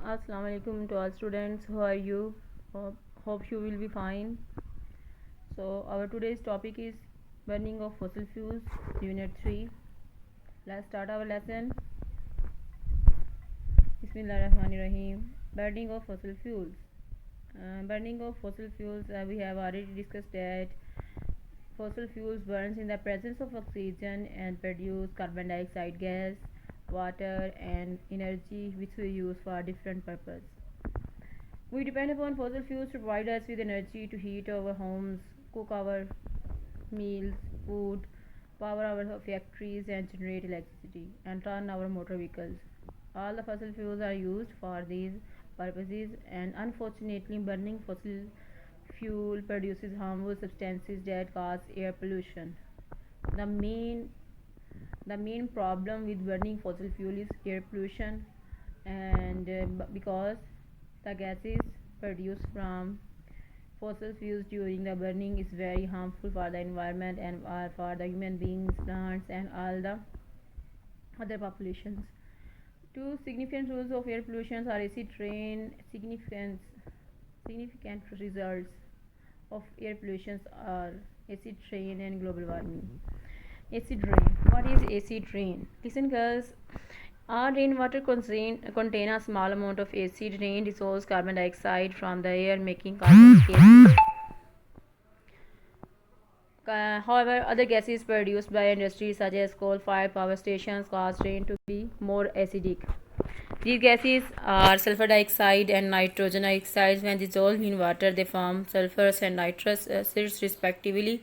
Assalamu alaikum to all students. How are you? Hope you will be fine. So our today's topic is burning of fossil fuels, unit 3. Let's start our lesson. Bismillahirrahmanirrahim. Burning of fossil fuels. Burning of fossil fuels, we have already discussed that fossil fuels burns in the presence of oxygen and produce carbon dioxide gas, water and energy which we use for different purpose. We depend upon fossil fuels to provide us with energy to heat our homes, cook our meals, food, power our factories and generate electricity and run our motor vehicles. All the fossil fuels are used for these purposes, and unfortunately burning fossil fuel produces harmful substances that cause air pollution. The main the main problem with burning fossil fuel is air pollution, and because the gases produced from fossil fuels during the burning is very harmful for the environment and for the human beings, plants and all the other populations. Two significant rules of air pollution are acid rain. Significant results of air pollution are acid rain and global warming. Acid rain. What is acid rain? Listen, girls. All rainwater contain a small amount of acid. Rain dissolves carbon dioxide from the air, making carbonic acid. However, other gases produced by industries such as coal-fired power stations cause rain to be more acidic. These gases are sulfur dioxide and nitrogen dioxide. When dissolved in water, they form sulfurs and nitrous acids respectively.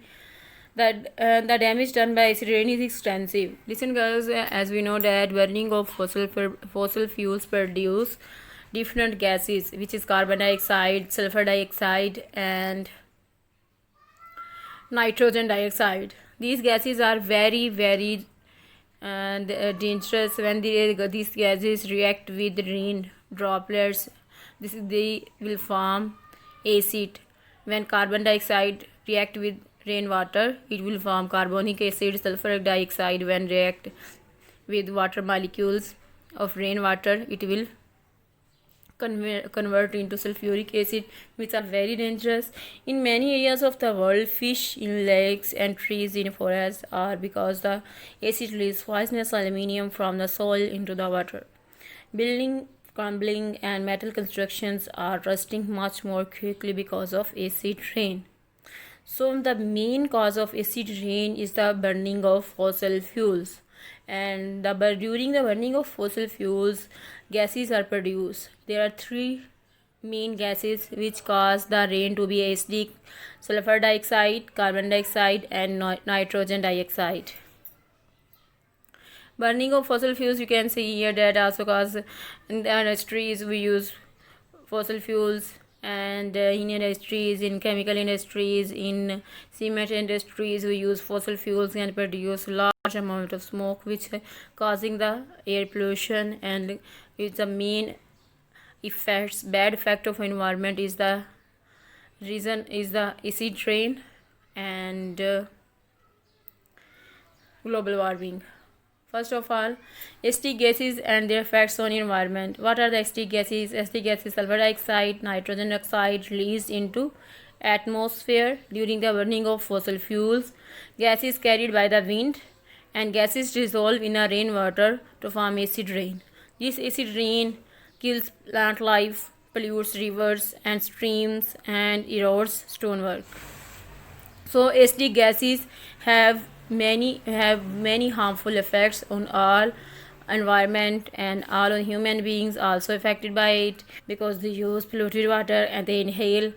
The damage done by acid rain is extensive. Listen, girls, as we know that burning of fossil fuels produce different gases, which is carbon dioxide, sulfur dioxide, and nitrogen dioxide. These gases are very dangerous. When these gases react with rain droplets, they will form acid. When carbon dioxide react with rainwater, it will form carbonic acid. Sulfur dioxide, when react with water molecules of rainwater, it will convert into sulfuric acid, which are very dangerous. In many areas of the world, fish in lakes and trees in forests are because the acid releases poisonous aluminium from the soil into the water. Building crumbling and metal constructions are rusting much more quickly because of acid rain. So the main cause of acid rain is the burning of fossil fuels, and during the burning of fossil fuels, gases are produced. There are three main gases which cause the rain to be acidic: sulfur dioxide, carbon dioxide, and nitrogen dioxide. Burning of fossil fuels, you can see here, that also cause in the industries we use fossil fuels, and in industries, in chemical industries, in cement industries, we use fossil fuels and produce large amount of smoke, which causing the air pollution. And it's the main bad effect of environment is the reason is the acid rain and global warming. First of all, acidic gases and their effects on environment. What are the acidic gases? Acidic gases: sulfur dioxide, nitrogen oxide released into atmosphere during the burning of fossil fuels, gases carried by the wind, and gases dissolved in a rainwater to form acid rain. This acid rain kills plant life, pollutes rivers and streams, and erodes stonework. So acidic gases have many harmful effects on our environment, and all human beings also affected by it, because they use polluted water and they inhale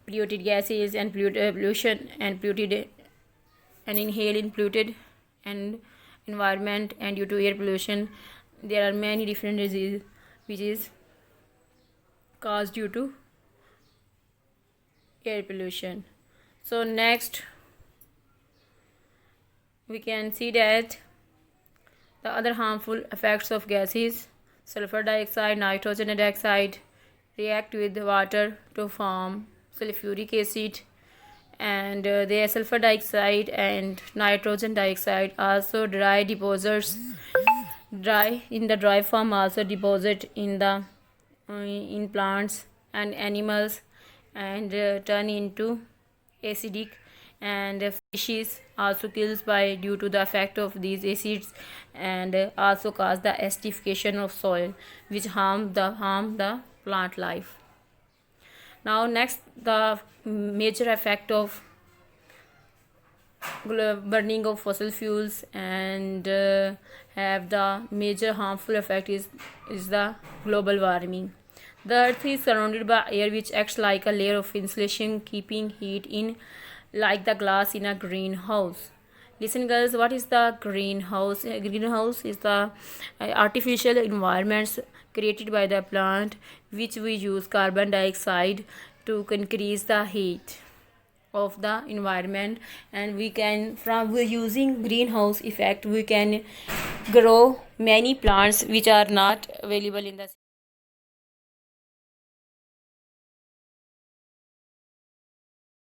polluted gases and pollution and polluted and inhale in polluted and environment. And due to air pollution, there are many different diseases which is caused due to air pollution. So next we can see that the other harmful effects of gases: sulfur dioxide, nitrogen dioxide react with water to form sulfuric acid, and the sulfur dioxide and nitrogen dioxide also dry in the dry form, also deposit in the in plants and animals and turn into acidic, and fishes also kills by due to the effect of these acids, and also cause the acidification of soil, which harm the plant life. Now next, the major effect of burning of fossil fuels and have the major harmful effect is the global warming. The earth is surrounded by air which acts like a layer of insulation, keeping heat in like the glass in a greenhouse. Listen girls, what is the greenhouse? Greenhouse is the artificial environments created by the plant which we use carbon dioxide to increase the heat of the environment, and we can, from using greenhouse effect, we can grow many plants which are not available in the